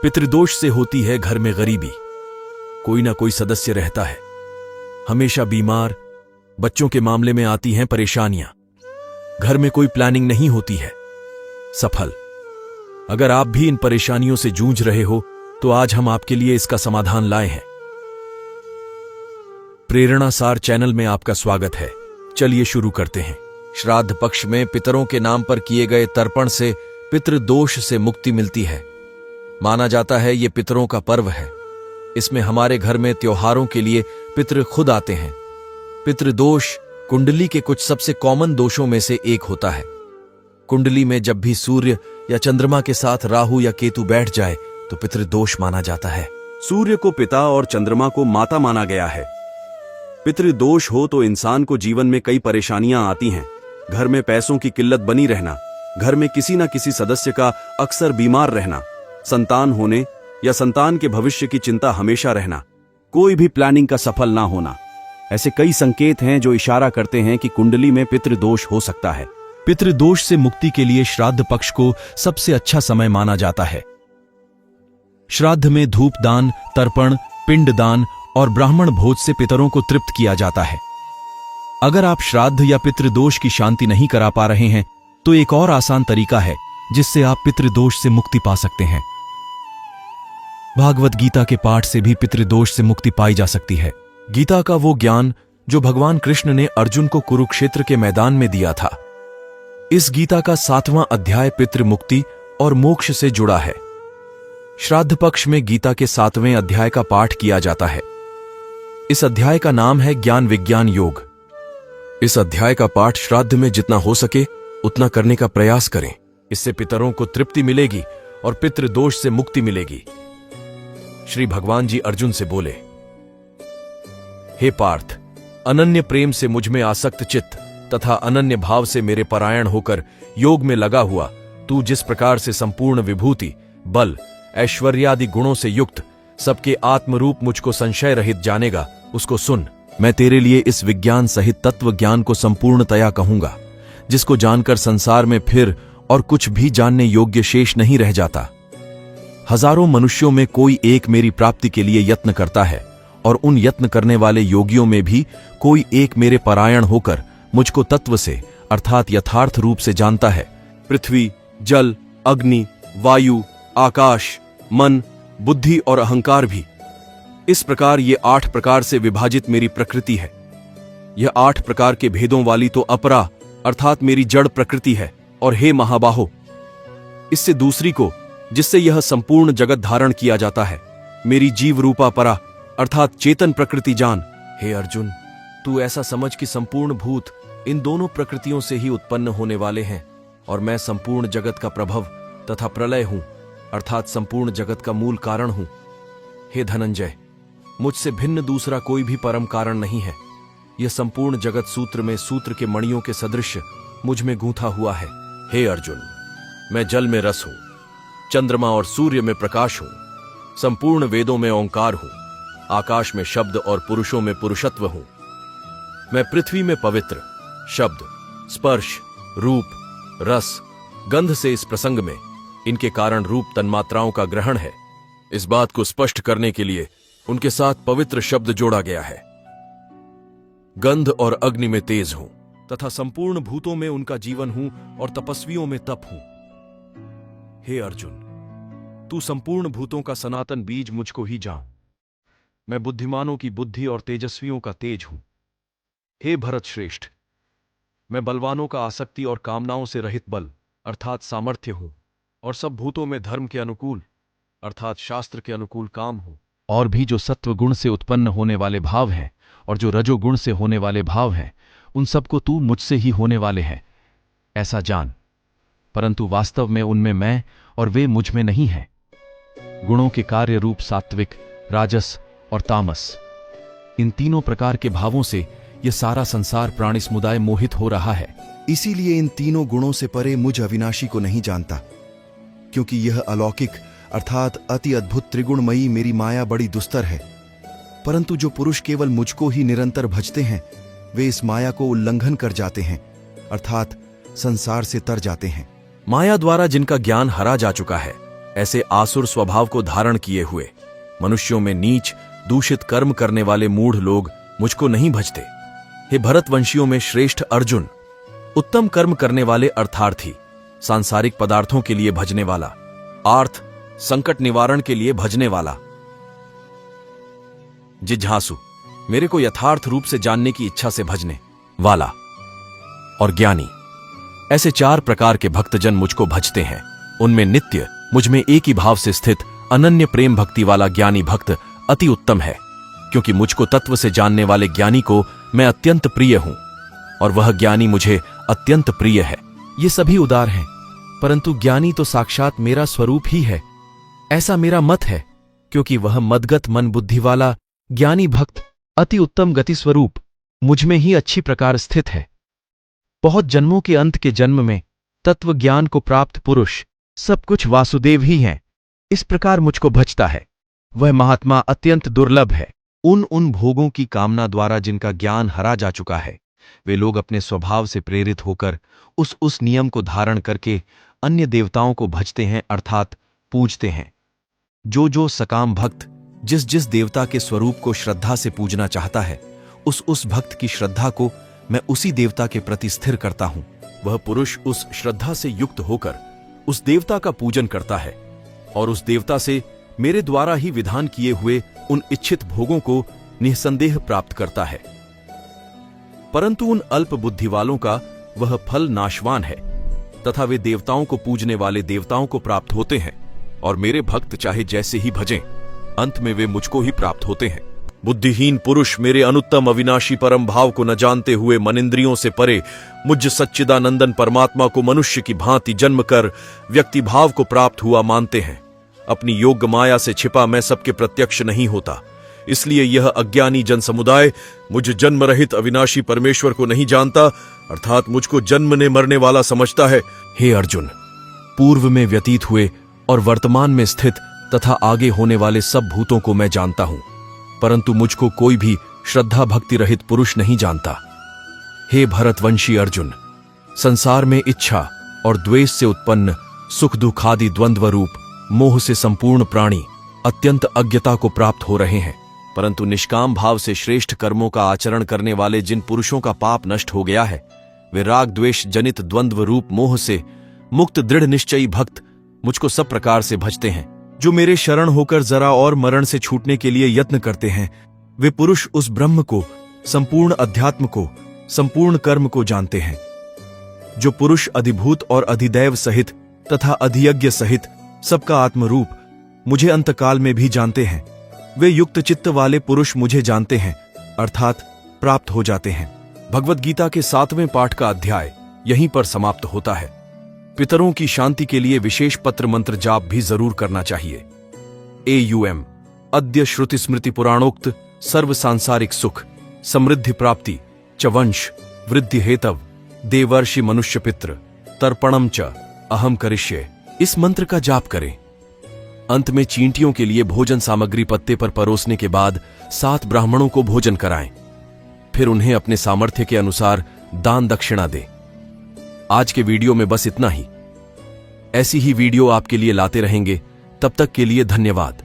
पितृदोष से होती है घर में गरीबी। कोई ना कोई सदस्य रहता है हमेशा बीमार। बच्चों के मामले में आती हैं परेशानियां। घर में कोई प्लानिंग नहीं होती है सफल। अगर आप भी इन परेशानियों से जूझ रहे हो तो आज हम आपके लिए इसका समाधान लाए हैं। प्रेरणा सार चैनल में आपका स्वागत है। चलिए शुरू करते हैं। श्राद्ध पक्ष में पितरों के नाम पर किए गए तर्पण से पितृदोष से मुक्ति मिलती है। माना जाता है ये पितरों का पर्व है। इसमें हमारे घर में त्योहारों के लिए पितृ खुद आते हैं। पितृदोष कुंडली के कुछ सबसे कॉमन दोषों में से एक होता है। कुंडली में जब भी सूर्य या चंद्रमा के साथ राहु या केतु बैठ जाए तो पितृदोष माना जाता है। सूर्य को पिता और चंद्रमा को माता माना गया है। पितृदोष हो तो इंसान को जीवन में कई परेशानियां आती हैं। घर में पैसों की किल्लत बनी रहना, घर में किसी न किसी सदस्य का अक्सर बीमार रहना, संतान होने या संतान के भविष्य की चिंता हमेशा रहना, कोई भी प्लानिंग का सफल ना होना, ऐसे कई संकेत हैं जो इशारा करते हैं कि कुंडली में पितृदोष हो सकता है। पितृदोष से मुक्ति के लिए श्राद्ध पक्ष को सबसे अच्छा समय माना जाता है। श्राद्ध में धूप दान, तर्पण, पिंड दान और ब्राह्मण भोज से पितरों को तृप्त किया जाता है। अगर आप श्राद्ध या पितृदोष की शांति नहीं करा पा रहे हैं तो एक और आसान तरीका है जिससे आप पितृदोष से मुक्ति पा सकते हैं। भागवत गीता के पाठ से भी पितृदोष से मुक्ति पाई जा सकती है। गीता का वो ज्ञान जो भगवान कृष्ण ने अर्जुन को कुरुक्षेत्र के मैदान में दिया था। इस गीता का 7वां अध्याय पितृ मुक्ति और मोक्ष से जुड़ा है। श्राद्ध पक्ष में गीता के 7वें अध्याय का पाठ किया जाता है। इस अध्याय का नाम है ज्ञान विज्ञान योग। इस अध्याय का पाठ श्राद्ध में जितना हो सके उतना करने का प्रयास करें। इससे पितरों को तृप्ति मिलेगी और पितृदोष से मुक्ति मिलेगी। श्री भगवान जी अर्जुन से बोले, हे पार्थ, अनन्य प्रेम से मुझ में आसक्त चित्त तथा अनन्य भाव से मेरे परायण होकर योग में लगा हुआ तू जिस प्रकार से संपूर्ण विभूति, बल, ऐश्वर्यादि गुणों से युक्त सबके आत्मरूप मुझको संशय रहित जानेगा, उसको सुन। मैं तेरे लिए इस विज्ञान सहित तत्व ज्ञान को संपूर्णतया कहूंगा, जिसको जानकर संसार में फिर और कुछ भी जानने योग्य शेष नहीं रह जाता। हजारों मनुष्यों में कोई एक मेरी प्राप्ति के लिए यत्न करता है और उन यत्न करने वाले योगियों में भी कोई एक मेरे परायण होकर मुझको तत्व से अर्थात यथार्थ रूप से जानता है। पृथ्वी, जल, अग्नि, वायु, आकाश, मन, बुद्धि और अहंकार भी। इस प्रकार ये 8 प्रकार से विभाजित मेरी प्रकृति है। यह 8 प्रकार के भेदों वाली तो अपरा अर्थात मेरी जड़ प्रकृति है। और हे महाबाहो, इससे दूसरी को जिससे यह संपूर्ण जगत धारण किया जाता है, मेरी जीव रूपा परा अर्थात चेतन प्रकृति जान। हे अर्जुन, तू ऐसा समझ कि संपूर्ण भूत इन दोनों प्रकृतियों से ही उत्पन्न होने वाले हैं और मैं संपूर्ण जगत का प्रभव तथा प्रलय हूं अर्थात संपूर्ण जगत का मूल कारण हूं। हे धनंजय, मुझसे भिन्न दूसरा कोई भी परम कारण नहीं है। यह संपूर्ण जगत सूत्र में सूत्र के मणियों के सदृश मुझ में गूंथा हुआ है। हे अर्जुन, मैं जल में रस हूं, चंद्रमा और सूर्य में प्रकाश हूं, संपूर्ण वेदों में ओंकार हूं, आकाश में शब्द और पुरुषों में पुरुषत्व हूं। मैं पृथ्वी में पवित्र शब्द, स्पर्श, रूप, रस, गंध से इस प्रसंग में इनके कारण रूप तन्मात्राओं का ग्रहण है। इस बात को स्पष्ट करने के लिए उनके साथ पवित्र शब्द जोड़ा गया है। गंध और अग्नि में तेज हूं तथा संपूर्ण भूतों में उनका जीवन हूं और तपस्वियों में तप हूं। हे अर्जुन, तू संपूर्ण भूतों का सनातन बीज मुझको ही जान। मैं बुद्धिमानों की बुद्धि और तेजस्वियों का तेज हूं। हे भरत श्रेष्ठ, मैं बलवानों का आसक्ति और कामनाओं से रहित बल अर्थात सामर्थ्य हूं और सब भूतों में धर्म के अनुकूल अर्थात शास्त्र के अनुकूल काम हूं। और भी जो सत्व गुण से उत्पन्न होने वाले भाव हैं और जो रजोगुण से होने वाले भाव हैं, उन सबको तू मुझसे ही होने वाले हैं, ऐसा जान। परंतु वास्तव में उनमें मैं और वे मुझ में नहीं हैं। गुणों के कार्य रूप सात्विक, राजस और तामस, इन तीनों प्रकार के भावों से यह सारा संसार प्राणी समुदाय मोहित हो रहा है। इसीलिए इन तीनों गुणों से परे मुझ अविनाशी को नहीं जानता, क्योंकि यह अलौकिक अर्थात अति अद्भुत त्रिगुणमयी मेरी माया बड़ी दुस्तर है। परंतु जो पुरुष केवल मुझको ही निरंतर भजते हैं, वे इस माया को उल्लंघन कर जाते हैं अर्थात संसार से तर जाते हैं। माया द्वारा जिनका ज्ञान हरा जा चुका है ऐसे आसुर स्वभाव को धारण किए हुए मनुष्यों में नीच दूषित कर्म करने वाले मूढ़ लोग मुझको नहीं भजते। हे भरतवंशियों में श्रेष्ठ अर्जुन, उत्तम कर्म करने वाले अर्थार्थी, सांसारिक पदार्थों के लिए भजने वाला, आर्थ संकट निवारण के लिए भजने वाला, जिज्ञासु मेरे को यथार्थ रूप से जानने की इच्छा से भजने वाला, और ज्ञानी, ऐसे 4 प्रकार के भक्तजन मुझको भजते हैं। उनमें नित्य मुझ में एक ही भाव से स्थित अनन्य प्रेम भक्ति वाला ज्ञानी भक्त अति उत्तम है, क्योंकि मुझको तत्व से जानने वाले ज्ञानी को मैं अत्यंत प्रिय हूं और वह ज्ञानी मुझे अत्यंत प्रिय है। ये सभी उदार हैं, परंतु ज्ञानी तो साक्षात मेरा स्वरूप ही है, ऐसा मेरा मत है, क्योंकि वह मदगत मन बुद्धि वाला ज्ञानी भक्त अति उत्तम गति स्वरूप मुझ में ही अच्छी प्रकार स्थित है। बहुत जन्मों के अंत के जन्म में तत्व ज्ञान को प्राप्त पुरुष सब कुछ वासुदेव ही हैं, इस प्रकार मुझको भजता है। वह महात्मा अत्यंत दुर्लभ है। उन भोगों की कामना द्वारा जिनका ज्ञान हरा जा चुका है, वे लोग अपने स्वभाव से प्रेरित होकर उस नियम को धारण करके अन्य देवताओं को भजते हैं, अर्थात पूजते हैं। जो सकाम भक्त जिस देवता के स्वरूप को श्रद्धा से पूजना चाहता है, उस भक्त की श्रद्धा को मैं उसी देवता के प्रति स्थिर करता हूं। वह पुरुष उस श्रद्धा से युक्त होकर उस देवता का पूजन करता है और उस देवता से मेरे द्वारा ही विधान किए हुए उन इच्छित भोगों को निसंदेह प्राप्त करता है। परंतु उन अल्प बुद्धि वालों का वह फल नाशवान है तथा वे देवताओं को पूजने वाले देवताओं को प्राप्त होते हैं, और मेरे भक्त चाहे जैसे ही भजें, अंत में वे मुझको ही प्राप्त होते हैं। बुद्धिहीन पुरुष मेरे अनुत्तम अविनाशी परम भाव को न जानते हुए मनिंद्रियों से परे मुझ सच्चिदानंदन परमात्मा को मनुष्य की भांति जन्म कर व्यक्ति भाव को प्राप्त हुआ मानते हैं। अपनी योग्य माया से छिपा मैं सबके प्रत्यक्ष नहीं होता, इसलिए यह अज्ञानी जन समुदाय मुझ जन्म रहित अविनाशी परमेश्वर को नहीं जानता, अर्थात मुझको जन्मने मरने वाला समझता है। हे अर्जुन, पूर्व में व्यतीत हुए और वर्तमान में स्थित तथा आगे होने वाले सब भूतों को मैं जानता हूं, परंतु मुझको कोई भी श्रद्धा भक्ति रहित पुरुष नहीं जानता। हे भरतवंशी अर्जुन, संसार में इच्छा और द्वेष से उत्पन्न सुख दुखादि द्वंद्व रूप मोह से संपूर्ण प्राणी अत्यंत अज्ञता को प्राप्त हो रहे हैं, परंतु निष्काम भाव से श्रेष्ठ कर्मों का आचरण करने वाले जिन पुरुषों का पाप नष्ट हो गया है, वे राग द्वेष जनित द्वंद्व रूप मोह से मुक्त दृढ़ निश्चयी भक्त मुझको सब प्रकार से भजते हैं। जो मेरे शरण होकर जरा और मरण से छूटने के लिए यत्न करते हैं, वे पुरुष उस ब्रह्म को, संपूर्ण अध्यात्म को, संपूर्ण कर्म को जानते हैं। जो पुरुष अधिभूत और अधिदैव सहित तथा अधियज्ञ सहित सबका आत्मरूप मुझे अंतकाल में भी जानते हैं, वे युक्त चित्त वाले पुरुष मुझे जानते हैं, अर्थात प्राप्त हो जाते हैं। भगवद गीता के 7वें पाठ का अध्याय यहीं पर समाप्त होता है। पितरों की शांति के लिए विशेष पत्र मंत्र जाप भी जरूर करना चाहिए। AUM अद्य श्रुति स्मृति पुराणोक्त सर्व सांसारिक सुख समृद्धि प्राप्ति च वंश वृद्धि हेतव देवर्षि मनुष्य पितृ तर्पणम च अहम करिष्ये, इस मंत्र का जाप करें। अंत में चींटियों के लिए भोजन सामग्री पत्ते पर परोसने के बाद 7 ब्राह्मणों को भोजन कराएं, फिर उन्हें अपने सामर्थ्य के अनुसार दान दक्षिणा दें। आज के वीडियो में बस इतना ही। ऐसी ही वीडियो आपके लिए लाते रहेंगे। तब तक के लिए धन्यवाद।